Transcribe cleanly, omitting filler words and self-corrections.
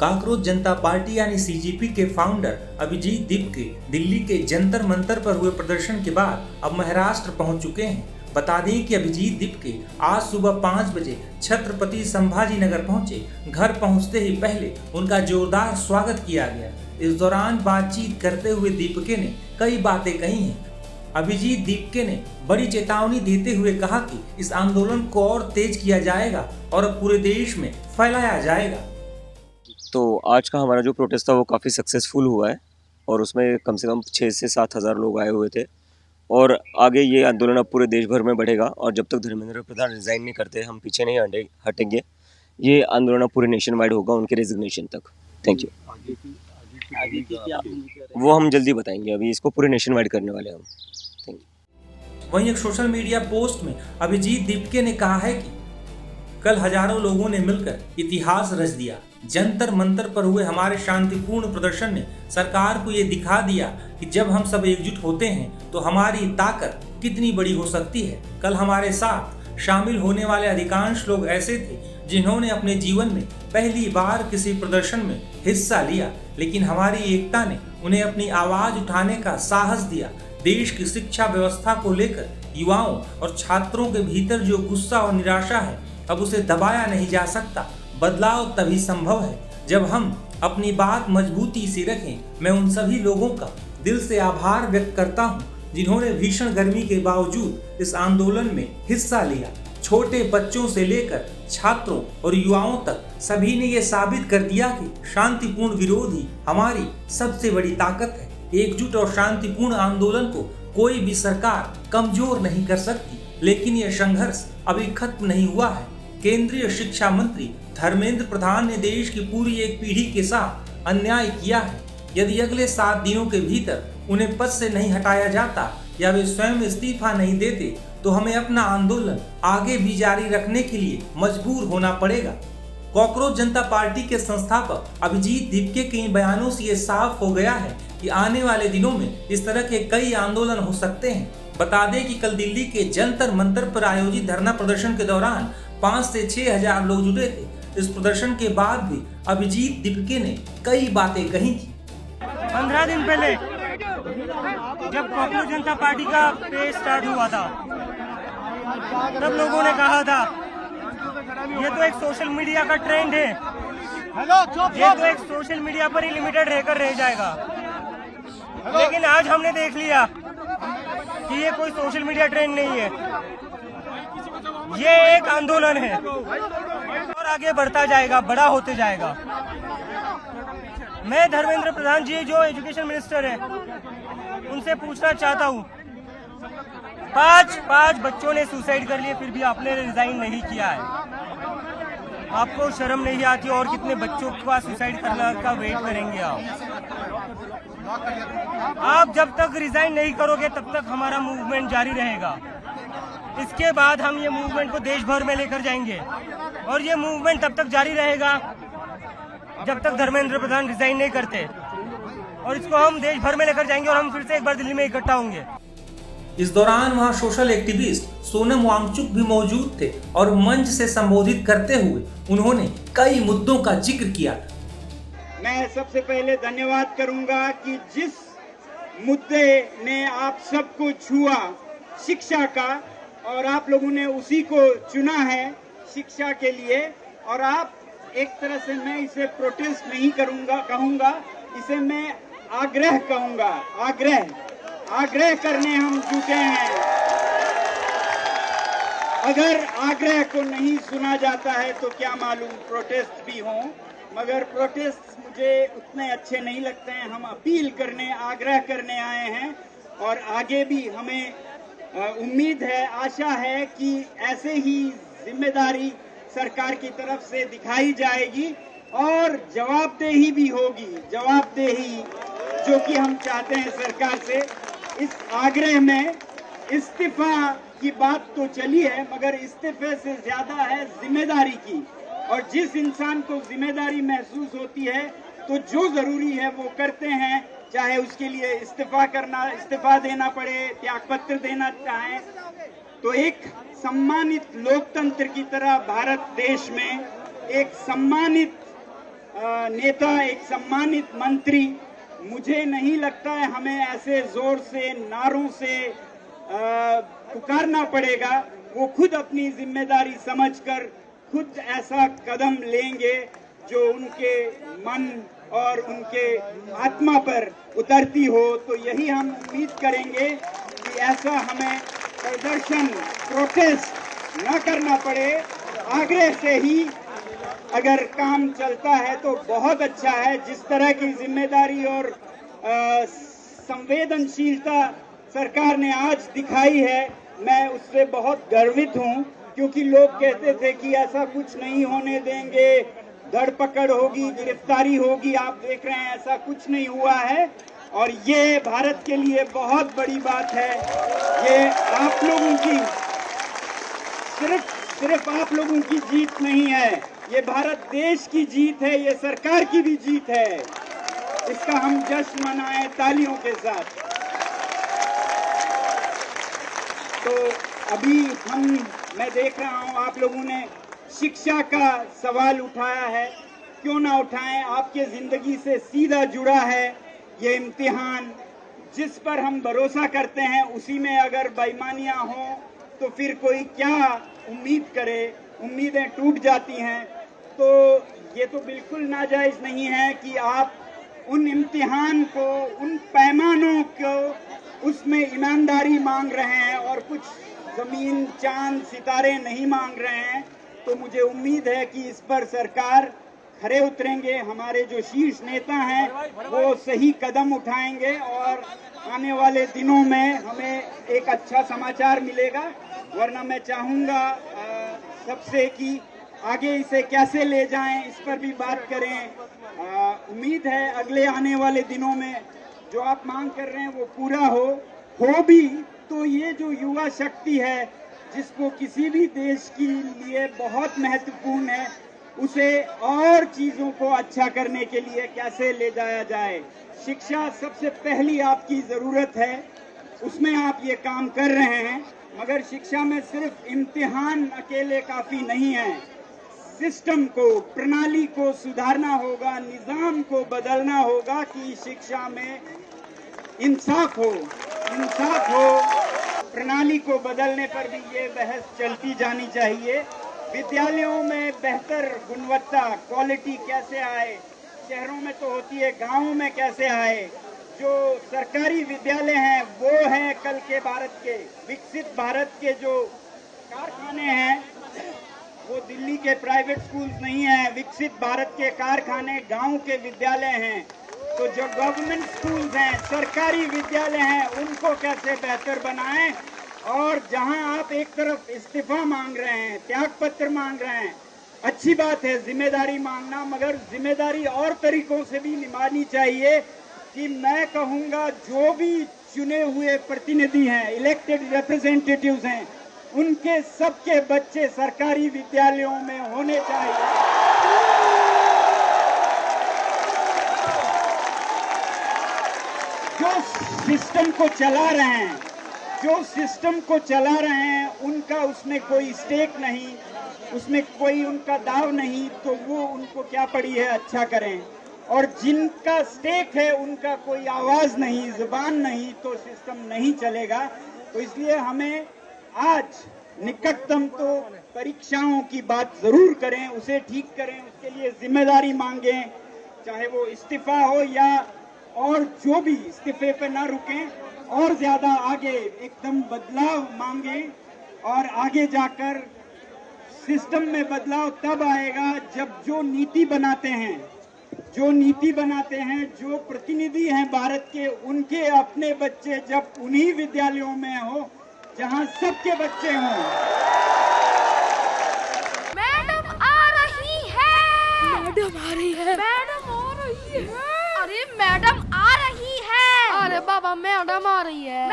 Cockroach जनता party यानी CJP के founder Abhijit दीप के दिल्ली के जंतर मंतर पर हुए प्रदर्शन के बाद अब महाराष्ट्र पहुंच चुके हैं। बता दें कि अभिजीत दीप के आज सुबह 5 बजे छत्रपति संभाजी नगर पहुंचे। घर पहुंचते ही पहले उनका जोरदार स्वागत किया गया। इस दौरान बातचीत करते हुए दीपके ने कई बातें कही हैं। अभिजीत दीपके ने बड़ी चेतावनी देते हुए कहा कि इस आंदोलन को और तेज किया जाएगा और पूरे देश में फैलाया जाएगा। तो आज का हमारा जो प्रोटेस्ट था वो काफ़ी सक्सेसफुल हुआ है और उसमें कम से कम 6 से 7 हज़ार लोग आए हुए थे और आगे ये आंदोलन अब पूरे देश भर में बढ़ेगा और जब तक धर्मेंद्र प्रधान रिज़ाइन नहीं करते हम पीछे नहीं हटेंगे। ये आंदोलन अब पूरे नेशन वाइड होगा उनके रेजिग्नेशन तक। Thank you. वो हम जल्दी बताएंगे, अभी इसको पूरे नेशन वाइड करने वाले हम। Thank you. वहीं एक सोशल मीडिया पोस्ट में अभिजीत दीपके ने कहा है कि कल हजारों लोगों ने मिलकर इतिहास रच दिया। जंतर मंतर पर हुए हमारे शांतिपूर्ण प्रदर्शन ने सरकार को ये दिखा दिया कि जब हम सब एकजुट होते हैं तो हमारी ताकत कितनी बड़ी हो सकती है। कल हमारे साथ शामिल होने वाले अधिकांश लोग ऐसे थे जिन्होंने अपने जीवन में पहली बार किसी प्रदर्शन में हिस्सा लिया, लेकिन हमारी एकता ने उन्हें अपनी आवाज उठाने का साहस दिया। देश की शिक्षा व्यवस्था को लेकर युवाओं और छात्रों के भीतर जो गुस्सा और निराशा है अब उसे दबाया नहीं जा सकता। बदलाव तभी संभव है जब हम अपनी बात मजबूती से रखें। मैं उन सभी लोगों का दिल से आभार व्यक्त करता हूं जिन्होंने भीषण गर्मी के बावजूद इस आंदोलन में हिस्सा लिया। छोटे बच्चों से लेकर छात्रों और युवाओं तक सभी ने ये साबित कर दिया कि शांतिपूर्ण विरोध ही हमारी सबसे बड़ी ताकत है। एकजुट और शांतिपूर्ण आंदोलन को कोई भी सरकार कमजोर नहीं कर सकती, लेकिन यह संघर्ष अभी खत्म नहीं हुआ है। केंद्रीय शिक्षा मंत्री धर्मेंद्र प्रधान ने देश की पूरी एक पीढ़ी के साथ अन्याय किया है। यदि अगले 7 दिनों के भीतर उन्हें पद से नहीं हटाया जाता या वे स्वयं इस्तीफा नहीं देते तो हमें अपना आंदोलन आगे भी जारी रखने के लिए मजबूर होना पड़ेगा। काकरोच जनता पार्टी के संस्थापक अभिजीत दीपके के इन बयानों से ये साफ हो गया है कि आने वाले दिनों में इस तरह के कई आंदोलन हो सकते हैं। बता दें कि कल दिल्ली के जंतर मंतर पर आयोजित धरना प्रदर्शन के दौरान 5 से 6 हज़ार लोग जुटे थे। इस प्रदर्शन के बाद भी अभिजीत दीपके ने कई बातें कही थी। 15 दिन पहले जब काकरोच जनता पार्टी का पेज स्टार्ट हुआ था तब लोगों ने कहा था ये तो एक सोशल मीडिया का ट्रेंड है, ये तो एक सोशल मीडिया पर ही लिमिटेड रहकर रह जाएगा। लेकिन आज हमने देख लिया कि ये कोई सोशल मीडिया ट्रेंड नहीं है, ये एक आंदोलन है और आगे बढ़ता जाएगा, बड़ा होते जाएगा। मैं धर्मेंद्र प्रधान जी जो एजुकेशन मिनिस्टर है उनसे पूछना चाहता हूँ, 5 बच्चों ने सुसाइड कर लिए फिर भी आपने रिजाइन नहीं किया है। आपको शर्म नहीं आती? और कितने बच्चों का सुसाइड करने का वेट करेंगे आप जब तक रिजाइन नहीं करोगे तब तक हमारा मूवमेंट जारी रहेगा। इसके बाद हम ये मूवमेंट को देश भर में लेकर जाएंगे और ये मूवमेंट तब तक जारी रहेगा जब तक धर्मेंद्र प्रधान रिजाइन नहीं करते, और इसको हम देश भर में लेकर जाएंगे और हम फिर से एक बार दिल्ली में इकट्ठा होंगे। इस दौरान वहां सोशल एक्टिविस्ट सोनम वांगचुक भी मौजूद थे और मंच से संबोधित करते हुए उन्होंने कई मुद्दों का जिक्र किया था। मैं सबसे पहले धन्यवाद करूंगा कि जिस मुद्दे ने आप सबको छुआ शिक्षा का, और आप लोगों ने उसी को चुना है शिक्षा के लिए, और आप एक तरह से मैं इसे प्रोटेस्ट नहीं कहूंगा, इसे मैं आग्रह कहूंगा। आग्रह करने हम जुटे हैं। अगर आग्रह को नहीं सुना जाता है तो क्या मालूम प्रोटेस्ट भी हो, मगर प्रोटेस्ट मुझे उतने अच्छे नहीं लगते हैं। हम अपील करने, आग्रह करने आए हैं और आगे भी हमें उम्मीद है, आशा है कि ऐसे ही जिम्मेदारी सरकार की तरफ से दिखाई जाएगी और जवाबदेही भी होगी। जवाबदेही जो कि हम चाहते हैं सरकार से। इस आग्रह में इस्तीफा की बात तो चली है, मगर इस्तीफे से ज्यादा है जिम्मेदारी की, और जिस इंसान को जिम्मेदारी महसूस होती है तो जो जरूरी है वो करते हैं, चाहे उसके लिए इस्तीफा देना पड़े, त्यागपत्र देना चाहें। तो एक सम्मानित लोकतंत्र की तरह भारत देश में एक सम्मानित नेता, एक सम्मानित मंत्री, मुझे नहीं लगता है हमें ऐसे जोर से, नारों से पुकारना पड़ेगा। वो खुद अपनी जिम्मेदारी समझकर खुद ऐसा कदम लेंगे जो उनके मन और उनके आत्मा पर उतरती हो। तो यही हम उम्मीद करेंगे कि ऐसा हमें प्रदर्शन, प्रोटेस्ट न करना पड़े। आग्रह से ही अगर काम चलता है तो बहुत अच्छा है। जिस तरह की जिम्मेदारी और संवेदनशीलता सरकार ने आज दिखाई है, मैं उससे बहुत गर्वित हूं, क्योंकि लोग कहते थे कि ऐसा कुछ नहीं होने देंगे, धरपकड़ होगी, गिरफ्तारी होगी। आप देख रहे हैं ऐसा कुछ नहीं हुआ है और ये भारत के लिए बहुत बड़ी बात है। ये आप लोगों की, सिर्फ आप लोगों की जीत नहीं है, ये भारत देश की जीत है, ये सरकार की भी जीत है। इसका हम जश्न मनाएं तालियों के साथ। तो अभी मैं देख रहा हूं आप लोगों ने शिक्षा का सवाल उठाया है। क्यों ना उठाएं, आपके जिंदगी से सीधा जुड़ा है ये इम्तिहान। जिस पर हम भरोसा करते हैं उसी में अगर बेईमानियां हों तो फिर कोई क्या उम्मीद करे, उम्मीदें टूट जाती हैं। तो ये तो बिल्कुल नाजायज नहीं है कि आप उन इम्तिहान को, उन पैमानों को, उसमें ईमानदारी मांग रहे हैं और कुछ जमीन, चांद, सितारे नहीं मांग रहे हैं। तो मुझे उम्मीद है कि इस पर सरकार खरे उतरेंगे, हमारे जो शीर्ष नेता हैं वो सही कदम उठाएंगे और आने वाले दिनों में हमें एक अच्छा समाचार मिलेगा। वरना मैं चाहूँगा सबसे कि आगे इसे कैसे ले जाएं, इस पर भी बात करें। उम्मीद है अगले आने वाले दिनों में जो आप मांग कर रहे हैं वो पूरा हो भी तो ये जो युवा शक्ति है, जिसको किसी भी देश के लिए बहुत महत्वपूर्ण है, उसे और चीज़ों को अच्छा करने के लिए कैसे ले जाया जाए। शिक्षा सबसे पहली आपकी ज़रूरत है, उसमें आप ये काम कर रहे हैं। मगर शिक्षा में सिर्फ इम्तिहान अकेले काफ़ी नहीं है। सिस्टम को, प्रणाली को सुधारना होगा, निज़ाम को बदलना होगा कि शिक्षा में इंसाफ हो। प्रणाली को बदलने पर भी ये बहस चलती जानी चाहिए। विद्यालयों में बेहतर गुणवत्ता, क्वालिटी कैसे आए, शहरों में तो होती है, गांवों में कैसे आए। जो सरकारी विद्यालय हैं वो हैं कल के भारत के, विकसित भारत के जो कारखाने हैं वो दिल्ली के प्राइवेट स्कूल्स नहीं हैं। विकसित भारत के कारखाने गांव के विद्यालय हैं। तो जो गवर्नमेंट स्कूल्स हैं, सरकारी विद्यालय हैं, उनको कैसे बेहतर बनाएं। और जहां आप एक तरफ इस्तीफा मांग रहे हैं, त्याग पत्र मांग रहे हैं, अच्छी बात है जिम्मेदारी मांगना, मगर जिम्मेदारी और तरीकों से भी निभानी चाहिए। कि मैं कहूँगा जो भी चुने हुए प्रतिनिधि हैं, इलेक्टेड रिप्रेजेंटेटिव्स हैं, उनके सबके बच्चे सरकारी विद्यालयों में होने चाहिए। जो सिस्टम को चला रहे हैं उनका उसमें कोई स्टेक नहीं, उसमें कोई उनका दाव नहीं, तो वो उनको क्या पड़ी है, अच्छा करें। और जिनका स्टेक है उनका कोई आवाज नहीं, जुबान नहीं, तो सिस्टम नहीं चलेगा। तो इसलिए हमें आज निकटतम तो परीक्षाओं की बात जरूर करें, उसे ठीक करें, उसके लिए जिम्मेदारी मांगें, चाहे वो इस्तीफा हो या और जो भी, इस्तीफे पे ना रुकें और ज्यादा आगे एकदम बदलाव मांगें। और आगे जाकर सिस्टम में बदलाव तब आएगा जब जो नीति बनाते हैं, जो प्रतिनिधि हैं भारत के, उनके अपने बच्चे जब उन्हीं विद्यालयों में हो जहां सबके बच्चे हों। मैडम आ रही है। मैडम आ रही है। मैडम आ रही है। अरे मैडम आ रही है। अरे बाबा मैडम आ रही है।